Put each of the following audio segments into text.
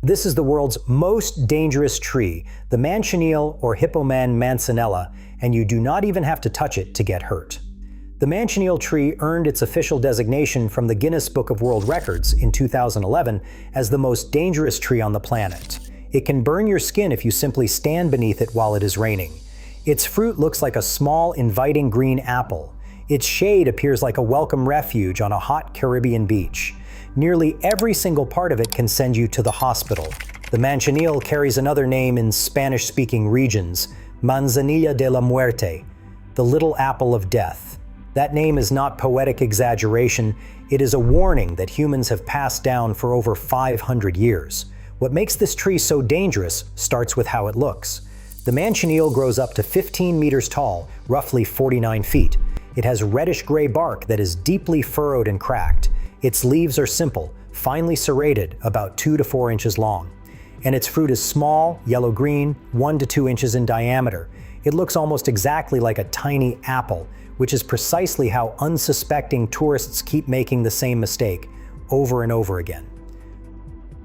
This is the world's most dangerous tree, the Manchineel or Hippoman manzanilla, and you do not even have to touch it to get hurt. The Manchineel tree earned its official designation from the Guinness Book of World Records in 2011 as the most dangerous tree on the planet. It can burn your skin if you simply stand beneath it while it is raining. Its fruit looks like a small, inviting green apple. Its shade appears like a welcome refuge on a hot Caribbean beach. Nearly every single part of it can send you to the hospital. The Manchineel carries another name in Spanish-speaking regions, manzanilla de la muerte, the little apple of death. That name is not poetic exaggeration, it is a warning that humans have passed down for over 500 years. What makes this tree so dangerous starts with how it looks. The Manchineel grows up to 15 meters tall, roughly 49 feet. It has reddish-gray bark that is deeply furrowed and cracked. Its leaves are simple, finely serrated, about 2 to 4 inches long. And its fruit is small, yellow-green, 1 to 2 inches in diameter. It looks almost exactly like a tiny apple, which is precisely how unsuspecting tourists keep making the same mistake, over and over again.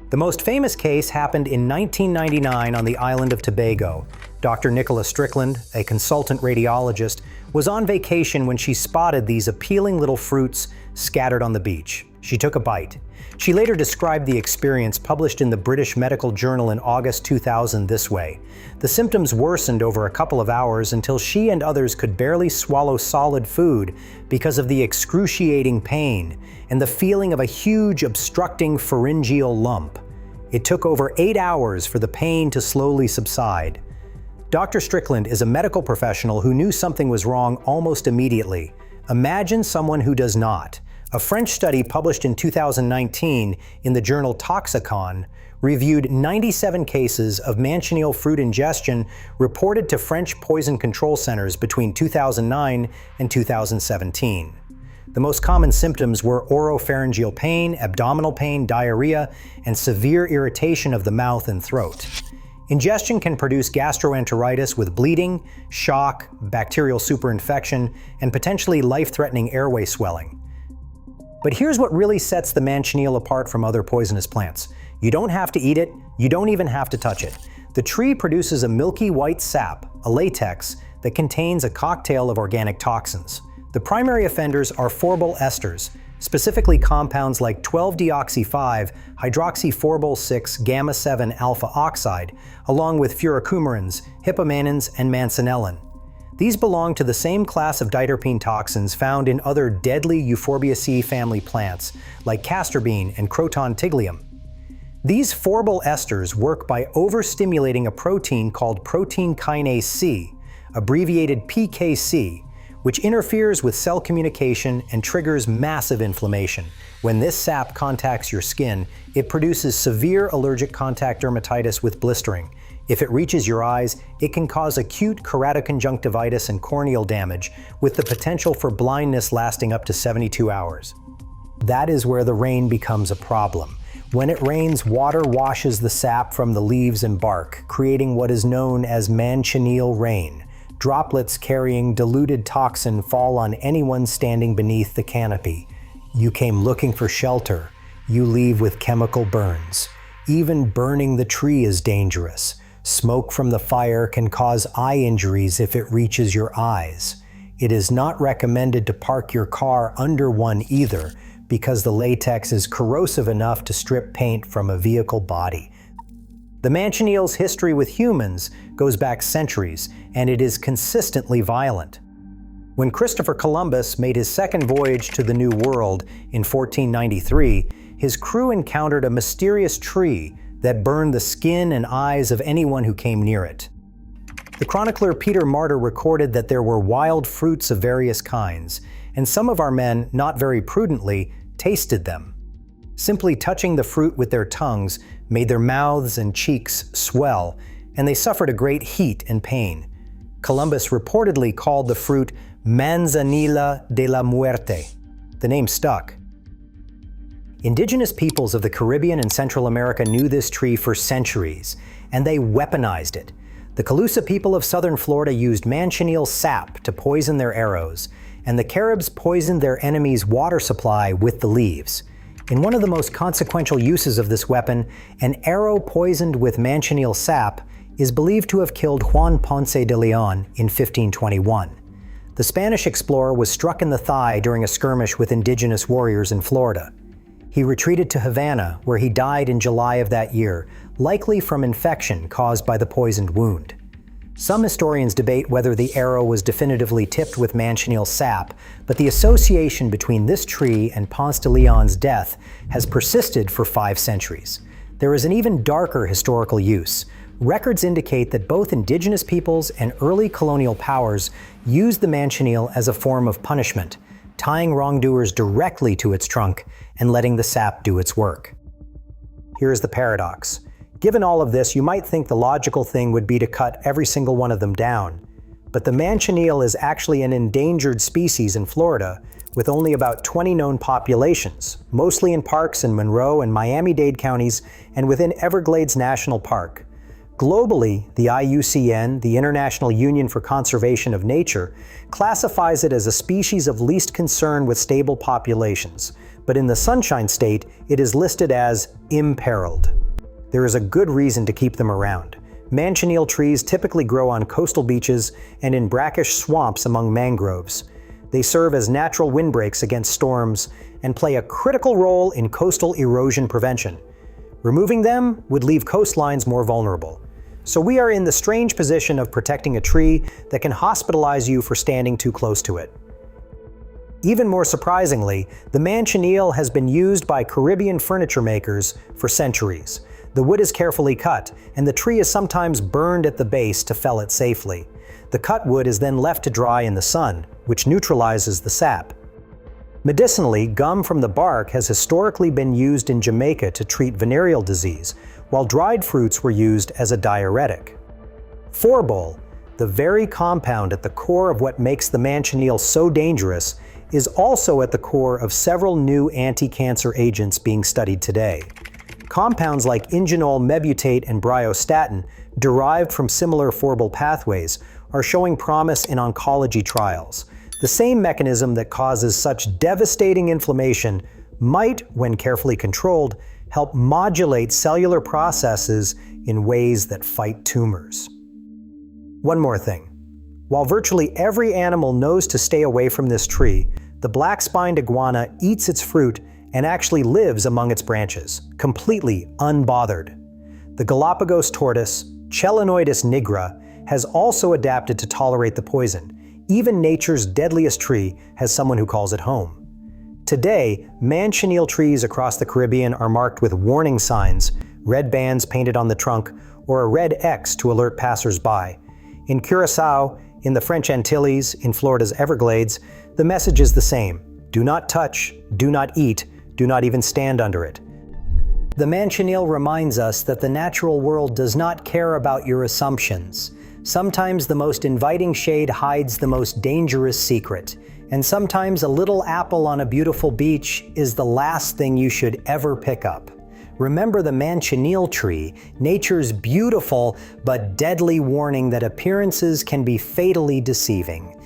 The most famous case happened in 1999 on the island of Tobago. Dr. Nicola Strickland, a consultant radiologist, was on vacation when she spotted these appealing little fruits scattered on the beach. She took a bite. She later described the experience, published in the British Medical Journal in August 2000, this way. The symptoms worsened over a couple of hours until she and others could barely swallow solid food because of the excruciating pain and the feeling of a huge obstructing pharyngeal lump. It took over 8 hours for the pain to slowly subside. Dr. Strickland is a medical professional who knew something was wrong almost immediately. Imagine someone who does not. A French study published in 2019 in the journal Toxicon reviewed 97 cases of Manchineel fruit ingestion reported to French poison control centers between 2009 and 2017. The most common symptoms were oropharyngeal pain, abdominal pain, diarrhea, and severe irritation of the mouth and throat. Ingestion can produce gastroenteritis with bleeding, shock, bacterial superinfection, and potentially life-threatening airway swelling. But here's what really sets the Manchineel apart from other poisonous plants. You don't have to eat it, you don't even have to touch it. The tree produces a milky white sap, a latex, that contains a cocktail of organic toxins. The primary offenders are phorbol esters, specifically compounds like 12-deoxy-5, hydroxyphorbol-6, gamma-7 alpha oxide, along with furocoumarins, hippomanins, and manzanellin. These belong to the same class of diterpene toxins found in other deadly Euphorbiaceae family plants, like castor bean and Croton tiglium. These phorbol esters work by overstimulating a protein called protein kinase C, abbreviated PKC, which interferes with cell communication and triggers massive inflammation. When this sap contacts your skin, it produces severe allergic contact dermatitis with blistering. If it reaches your eyes, it can cause acute keratoconjunctivitis and corneal damage, with the potential for blindness lasting up to 72 hours. That is where the rain becomes a problem. When it rains, water washes the sap from the leaves and bark, creating what is known as Manchineel rain. Droplets carrying diluted toxin fall on anyone standing beneath the canopy. You came looking for shelter. You leave with chemical burns. Even burning the tree is dangerous. Smoke from the fire can cause eye injuries if it reaches your eyes. It is not recommended to park your car under one either, because the latex is corrosive enough to strip paint from a vehicle body. The Manchineel's history with humans goes back centuries, and it is consistently violent. When Christopher Columbus made his second voyage to the New World in 1493, his crew encountered a mysterious tree that burned the skin and eyes of anyone who came near it. The chronicler Peter Martyr recorded that there were wild fruits of various kinds, and some of our men, not very prudently, tasted them. Simply touching the fruit with their tongues made their mouths and cheeks swell, and they suffered a great heat and pain. Columbus reportedly called the fruit manzanilla de la muerte. The name stuck. Indigenous peoples of the Caribbean and Central America knew this tree for centuries, and they weaponized it. The Calusa people of southern Florida used Manchineel sap to poison their arrows, and the Caribs poisoned their enemies' water supply with the leaves. In one of the most consequential uses of this weapon, an arrow poisoned with Manchineel sap is believed to have killed Juan Ponce de Leon in 1521. The Spanish explorer was struck in the thigh during a skirmish with indigenous warriors in Florida. He retreated to Havana, where he died in July of that year, likely from infection caused by the poisoned wound. Some historians debate whether the arrow was definitively tipped with Manchineel sap, but the association between this tree and Ponce de Leon's death has persisted for 5 centuries. There is an even darker historical use. Records indicate that both indigenous peoples and early colonial powers used the Manchineel as a form of punishment, tying wrongdoers directly to its trunk and letting the sap do its work. Here's the paradox. Given all of this, you might think the logical thing would be to cut every single one of them down. But the Manchineel is actually an endangered species in Florida, with only about 20 known populations, mostly in parks in Monroe and Miami-Dade counties and within Everglades National Park. Globally, the IUCN, the International Union for Conservation of Nature, classifies it as a species of least concern with stable populations, but in the Sunshine State, it is listed as imperiled. There is a good reason to keep them around. Manchineel trees typically grow on coastal beaches and in brackish swamps among mangroves. They serve as natural windbreaks against storms and play a critical role in coastal erosion prevention. Removing them would leave coastlines more vulnerable. So we are in the strange position of protecting a tree that can hospitalize you for standing too close to it. Even more surprisingly, the Manchineel has been used by Caribbean furniture makers for centuries. The wood is carefully cut, and the tree is sometimes burned at the base to fell it safely. The cut wood is then left to dry in the sun, which neutralizes the sap. Medicinally, gum from the bark has historically been used in Jamaica to treat venereal disease, while dried fruits were used as a diuretic. Phorbol, the very compound at the core of what makes the Manchineel so dangerous, is also at the core of several new anti-cancer agents being studied today. Compounds like ingenol mebutate and bryostatin, derived from similar phorbol pathways, are showing promise in oncology trials. The same mechanism that causes such devastating inflammation might, when carefully controlled, help modulate cellular processes in ways that fight tumors. One more thing. While virtually every animal knows to stay away from this tree, the black-spined iguana eats its fruit and actually lives among its branches, completely unbothered. The Galapagos tortoise, Chelonoidis nigra, has also adapted to tolerate the poison. Even nature's deadliest tree has someone who calls it home. Today, Manchineel trees across the Caribbean are marked with warning signs, red bands painted on the trunk, or a red X to alert passers-by. In Curaçao, in the French Antilles, in Florida's Everglades, the message is the same. Do not touch, do not eat, do not even stand under it. The Manchineel reminds us that the natural world does not care about your assumptions. Sometimes the most inviting shade hides the most dangerous secret. And sometimes a little apple on a beautiful beach is the last thing you should ever pick up. Remember the Manchineel tree, nature's beautiful but deadly warning that appearances can be fatally deceiving.